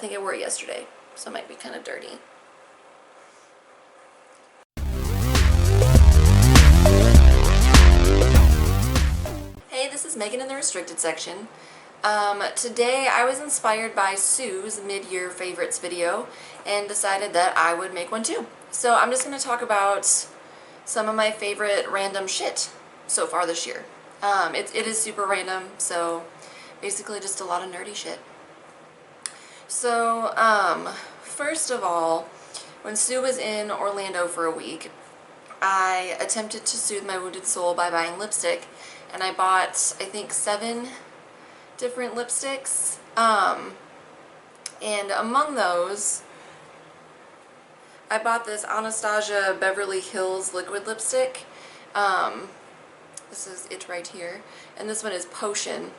think I wore it yesterday, so it might be kind of dirty. Hey, this is Megan in the restricted section. Today I was inspired by Sue's mid-year favorites video and decided that I would make one too. So I'm just going to talk about some of my favorite random shit so far this year. It is super random, so basically just a lot of nerdy shit. So, first of all, when Sue was in Orlando for a week, I attempted to soothe my wounded soul by buying lipstick, and I bought, I think, 7 different lipsticks, and among those, I bought this Anastasia Beverly Hills liquid lipstick. This is it right here, and this one is Potion.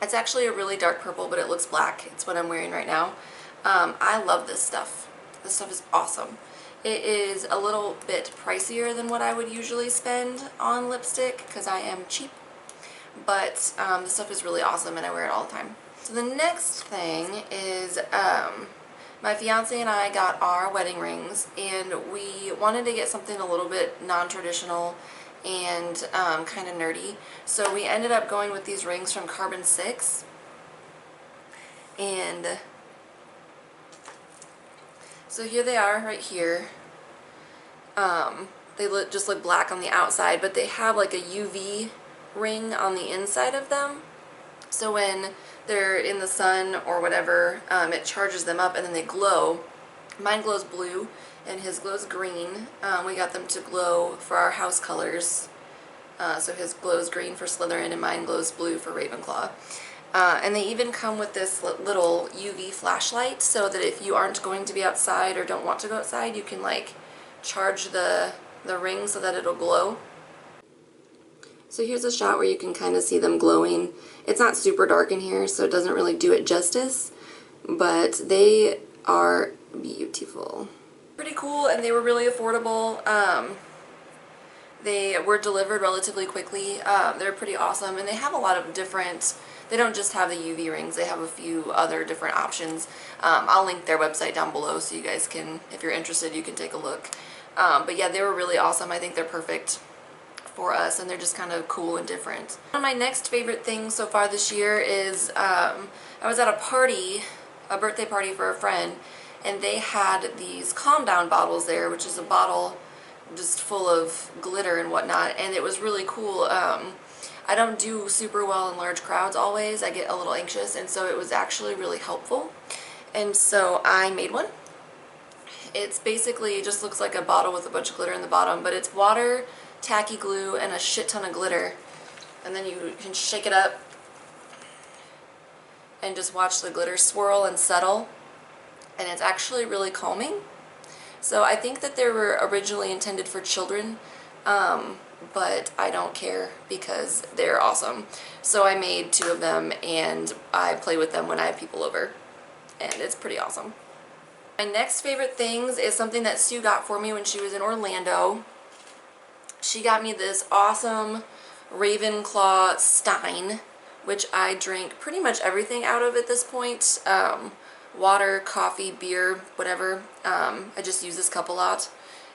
It's actually a really dark purple, but it looks black. It's what I'm wearing right now. I love this stuff. This stuff is awesome. It is a little bit pricier than what I would usually spend on lipstick because I am cheap, but this stuff is really awesome and I wear it all the time. So the next thing is my fiance and I got our wedding rings, and we wanted to get something a little bit non-traditional and kind of nerdy. So we ended up going with these rings from Carbon 6, and so here they are right here. They just look black on the outside, but they have like a UV ring on the inside of them. So when they're in the sun or whatever, it charges them up and then they glow. Mine glows blue and his glows green. We got them to glow for our house colors. So his glows green for Slytherin and mine glows blue for Ravenclaw. And they even come with this little UV flashlight, so that if you aren't going to be outside or don't want to go outside, you can like charge the ring so that it'll glow. So here's a shot where you can kind of see them glowing. It's not super dark in here, so it doesn't really do it justice, but they are beautiful. Pretty cool, and they were really affordable. They were delivered relatively quickly. They're pretty awesome, and they have a lot of different, they don't just have the UV rings, they have a few other different options. I'll link their website down below so you guys can, if you're interested, you can take a look. But yeah, they were really awesome. I think they're perfect for us, and they're just kind of cool and different. One of my next favorite things so far this year is I was at a party, a birthday party for a friend, and they had these Calm Down bottles there, which is a bottle just full of glitter and whatnot, and it was really cool. I don't do super well in large crowds always. I get a little anxious, and so it was actually really helpful. And so I made one. It's basically, it just looks like a bottle with a bunch of glitter in the bottom, but it's water, tacky glue, and a shit ton of glitter. And then you can shake it up and just watch the glitter swirl and settle. And it's actually really calming. So I think that they were originally intended for children, but I don't care because they're awesome. So I made 2 of them, and I play with them when I have people over, and it's pretty awesome. My next favorite things is something that Sue got for me when she was in Orlando. She got me this awesome Ravenclaw Stein, which I drink pretty much everything out of at this point. Water, coffee, beer, whatever. I just use this cup a lot.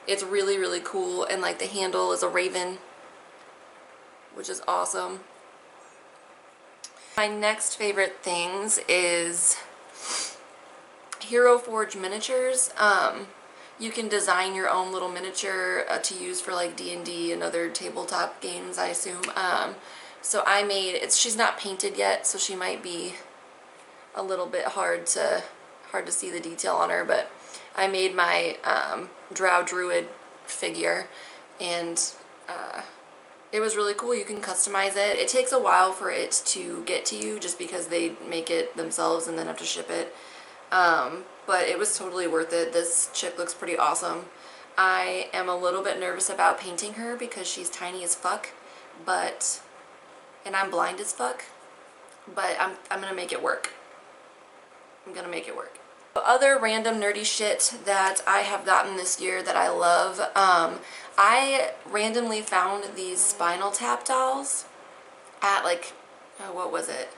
It's really, really cool, and like the handle is a raven, which is awesome. My next favorite things is Hero Forge miniatures. You can design your own little miniature to use for like D&D and other tabletop games, I assume. So I made, she's not painted yet, so she might be a little bit hard to see the detail on her, but I made my Drow Druid figure, and it was really cool. You can customize it. It takes a while for it to get to you just because they make it themselves and then have to ship it, but it was totally worth it. This chick looks pretty awesome. I am a little bit nervous about painting her because she's tiny as fuck, and I'm blind as fuck, but I'm gonna make it work. I'm gonna make it work. Other random nerdy shit that I have gotten this year that I love, I randomly found these Spinal Tap dolls at like, what was it?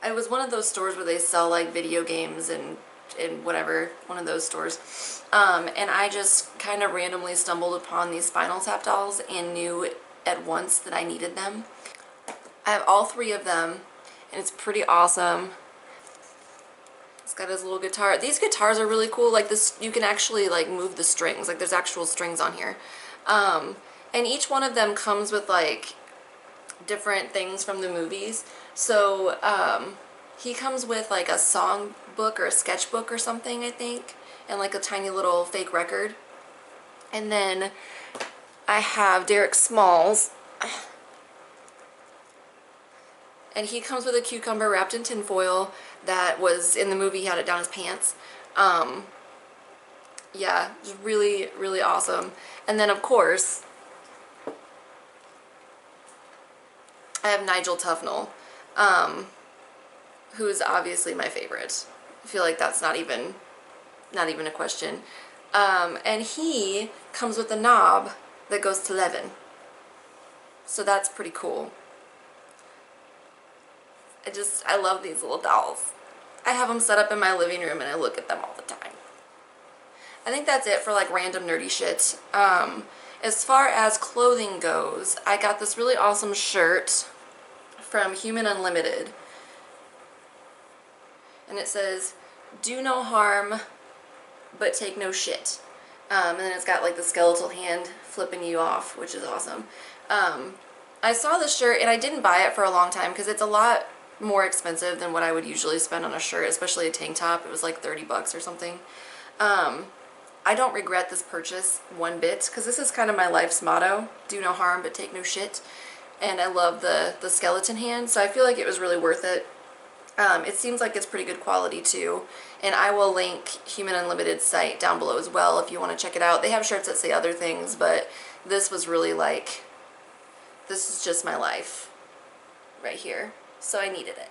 It was one of those stores where they sell like video games and whatever, one of those stores. And I just kind of randomly stumbled upon these Spinal Tap dolls and knew at once that I needed them. I have all 3 of them, and it's pretty awesome. It's got his little guitar. These guitars are really cool. Like this, you can actually like move the strings. Like there's actual strings on here. And each one of them comes with like different things from the movies. So he comes with like a song book or a sketchbook or something, I think, and like a tiny little fake record. And then I have Derek Smalls, and he comes with a cucumber wrapped in tinfoil that was in the movie. He had it down his pants. Yeah, just really, really awesome. And then of course I have Nigel Tufnell, who's obviously my favorite. I feel like that's not even a question. And he comes with a knob that goes to 11. So that's pretty cool. I love these little dolls. I have them set up in my living room and I look at them all the time. I think that's it for like random nerdy shit. As far as clothing goes, I got this really awesome shirt from Human Unlimited. And it says, "Do no harm, but take no shit." And then it's got like the skeletal hand flipping you off, which is awesome. I saw this shirt and I didn't buy it for a long time because it's a lot more expensive than what I would usually spend on a shirt, especially a tank top. It was like 30 bucks or something. I don't regret this purchase one bit because this is kind of my life's motto: do no harm but take no shit. And I love the skeleton hand, so I feel like it was really worth it. It seems like it's pretty good quality too, and I will link Human Unlimited's site down below as well if you want to check it out. They have shirts that say other things, but this was really like, this is just my life right here, so I needed it.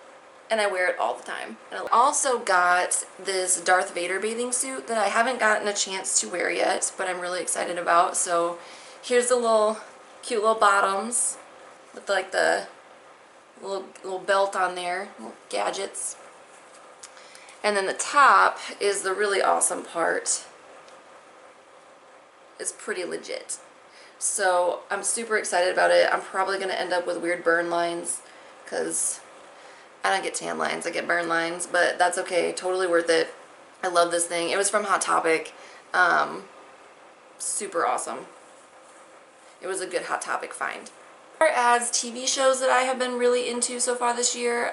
And I wear it all the time. And I also got this Darth Vader bathing suit that I haven't gotten a chance to wear yet, but I'm really excited about. So here's the cute little bottoms with like the little belt on there, little gadgets. And then the top is the really awesome part. It's pretty legit. So I'm super excited about it. I'm probably going to end up with weird burn lines because I don't get tan lines, I get burn lines, but that's okay, totally worth it. I love this thing. It was from Hot Topic. Super awesome. It was a good Hot Topic find. As far as TV shows that I have been really into so far this year,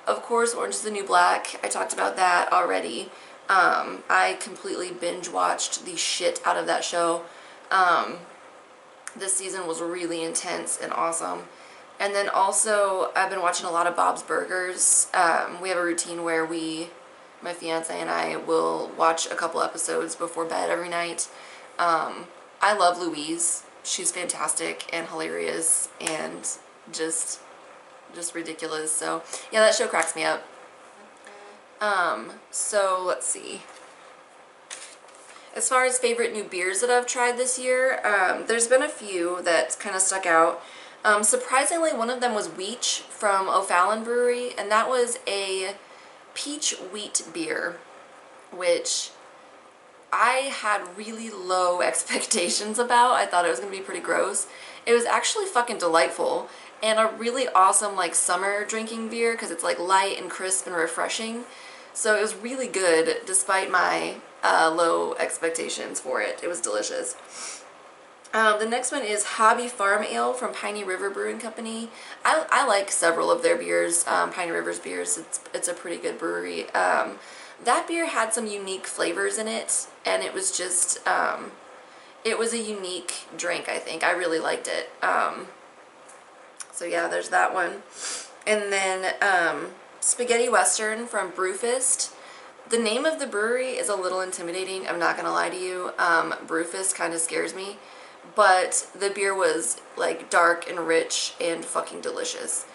of course, Orange is the New Black. I talked about that already. I completely binge watched the shit out of that show. This season was really intense and awesome. And then also, I've been watching a lot of Bob's Burgers. We have a routine where my fiance and I will watch a couple episodes before bed every night. I love Louise. She's fantastic and hilarious and just ridiculous. So, yeah, that show cracks me up. So, let's see. As far as favorite new beers that I've tried this year, there's been a few that kind of stuck out. Surprisingly, one of them was Weech from O'Fallon Brewery, and that was a peach wheat beer, which I had really low expectations about. I thought it was going to be pretty gross. It was actually fucking delightful, and a really awesome like summer drinking beer because it's like light and crisp and refreshing. So it was really good despite my low expectations for it. It was delicious. The next one is Hobby Farm Ale from Piney River Brewing Company. I like several of their beers, Piney River's beers. It's a pretty good brewery. That beer had some unique flavors in it, and it was just, it was a unique drink, I think. I really liked it. So yeah, there's that one. And then Spaghetti Western from Brewfist. The name of the brewery is a little intimidating, I'm not going to lie to you. Brewfist kind of scares me. But the beer was like dark and rich and fucking delicious.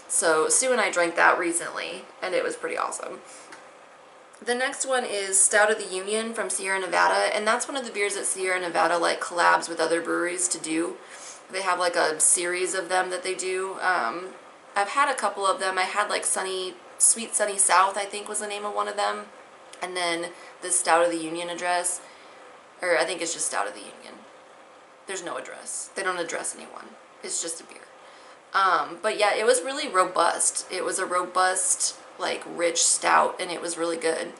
So Sue and I drank that recently, and it was pretty awesome. The next one is Stout of the Union from Sierra Nevada, and that's one of the beers that Sierra Nevada like collabs with other breweries to do. They have like a series of them that they do. I've had a couple of them. I had like Sweet Sunny South, I think was the name of one of them. And then the Stout of the Union address. Or I think it's just Stout of the Union. There's no address. They don't address anyone. It's just a beer. But yeah, it was really robust. It was a robust, like, rich stout, and it was really good.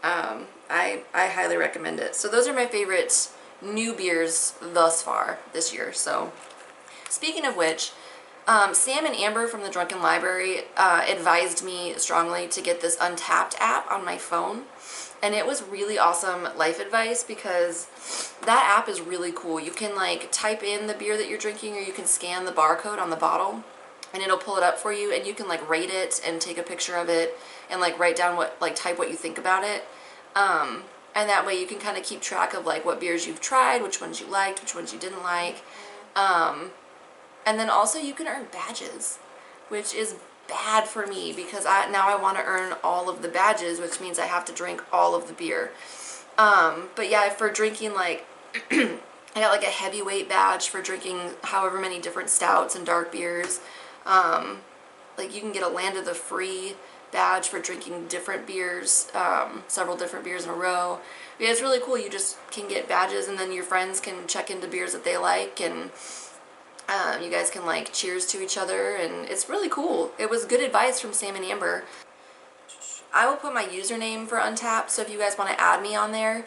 I highly recommend it. So those are my favorite new beers thus far this year. So speaking of which, Sam and Amber from the Drunken Library advised me strongly to get this Untappd app on my phone. And it was really awesome life advice because that app is really cool. You can like type in the beer that you're drinking, or you can scan the barcode on the bottle and it'll pull it up for you, and you can like rate it and take a picture of it and like write down type what you think about it. And that way you can kind of keep track of like what beers you've tried, which ones you liked, which ones you didn't like. And then also you can earn badges, which is bad for me because now I want to earn all of the badges, which means I have to drink all of the beer. But yeah, for drinking like, I got like a heavyweight badge for drinking however many different stouts and dark beers. Like you can get a Land of the Free badge for drinking different beers, several different beers in a row. Yeah, it's really cool. You just can get badges, and then your friends can check into beers that they like, and you guys can like cheers to each other, and it's really cool. It was good advice from Sam and Amber. I will put my username for Untappd, so if you guys want to add me on there,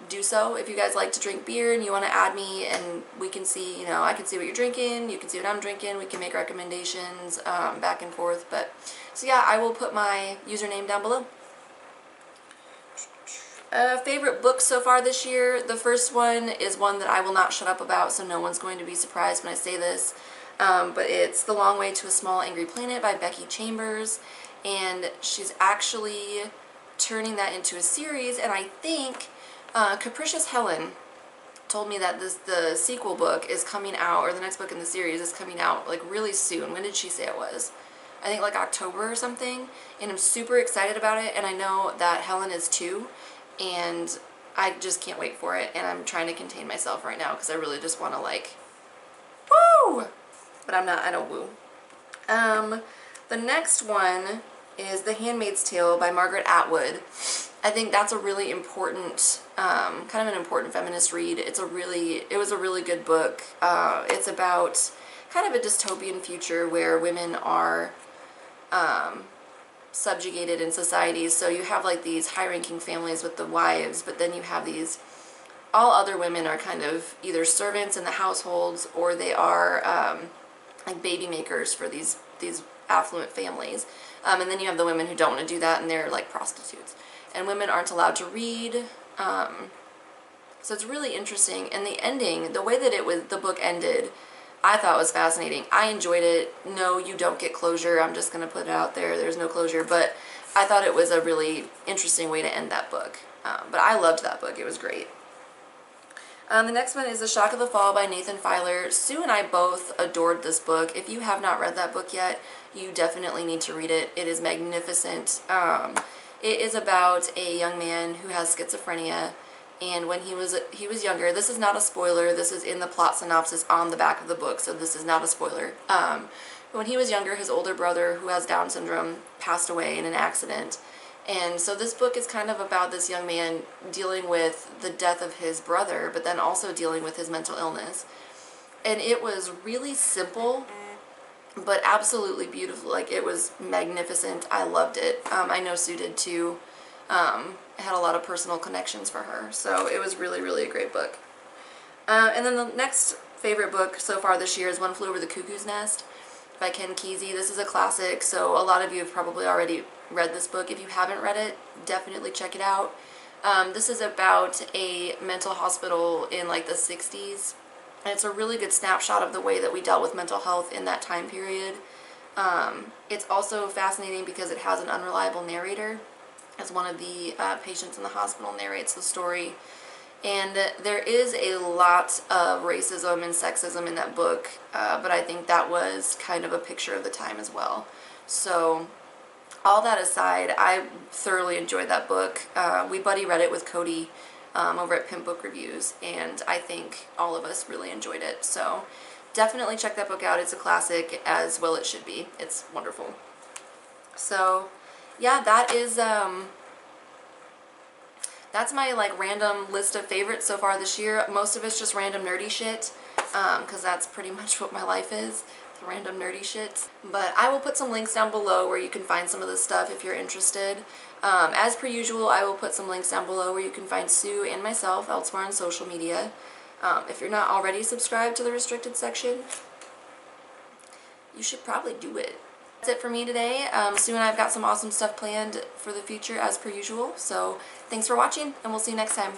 do so. If you guys like to drink beer and you want to add me, and we can see, I can see what you're drinking, you can see what I'm drinking, we can make recommendations back and forth. But so yeah, I will put my username down below. Favorite books so far this year. The first one is one that I will not shut up about, so no one's going to be surprised when I say this. But it's The Long Way to a Small Angry Planet by Becky Chambers. And she's actually turning that into a series. And I think Capricious Helen told me that the sequel book is coming out, or the next book in the series is coming out like really soon. When did she say it was? I think like October or something. And I'm super excited about it. And I know that Helen is too. And I just can't wait for it, and I'm trying to contain myself right now because I really just want to like, woo! But I don't woo. The next one is The Handmaid's Tale by Margaret Atwood. I think that's a really important, kind of an important feminist read. It was a really good book. It's about kind of a dystopian future where women are, subjugated in societies. So you have like these high-ranking families with the wives, but then you have all other women are kind of either servants in the households, or they are like baby makers for these affluent families. And then you have the women who don't want to do that, and they're like prostitutes. And women aren't allowed to read. So it's really interesting. And the ending, the way that the book ended, I thought was fascinating. I enjoyed it. No, you don't get closure. I'm just going to put it out there. There's no closure. But I thought it was a really interesting way to end that book. But I loved that book. It was great. The next one is The Shock of the Fall by Nathan Filer. Sue and I both adored this book. If you have not read that book yet, you definitely need to read it. It is magnificent. It is about a young man who has schizophrenia. And when he was younger, this is not a spoiler, this is in the plot synopsis on the back of the book, so this is not a spoiler. When he was younger, his older brother, who has Down syndrome, passed away in an accident. And so this book is kind of about this young man dealing with the death of his brother, but then also dealing with his mental illness. And it was really simple, but absolutely beautiful. Like, it was magnificent. I loved it. I know Sue did too. I had a lot of personal connections for her, so it was really, really a great book. And then the next favorite book so far this year is One Flew Over the Cuckoo's Nest by Ken Kesey. This is a classic, so a lot of you have probably already read this book. If you haven't read it, definitely check it out. This is about a mental hospital in like the 60s, and it's a really good snapshot of the way that we dealt with mental health in that time period. It's also fascinating because it has an unreliable narrator, as one of the patients in the hospital narrates the story. And there is a lot of racism and sexism in that book, but I think that was kind of a picture of the time as well. So all that aside, I thoroughly enjoyed that book. We buddy read it with Cody over at Pimp Book Reviews, and I think all of us really enjoyed it. So definitely check that book out. It's a classic, as well it should be. It's wonderful. So yeah, that's my like random list of favorites so far this year. Most of it's just random nerdy shit, because that's pretty much what my life is, the random nerdy shit. But I will put some links down below where you can find some of this stuff if you're interested. As per usual, I will put some links down below where you can find Sue and myself elsewhere on social media. If you're not already subscribed to the restricted section, you should probably do it. That's it for me today. Sue and I have got some awesome stuff planned for the future as per usual. So thanks for watching, and we'll see you next time.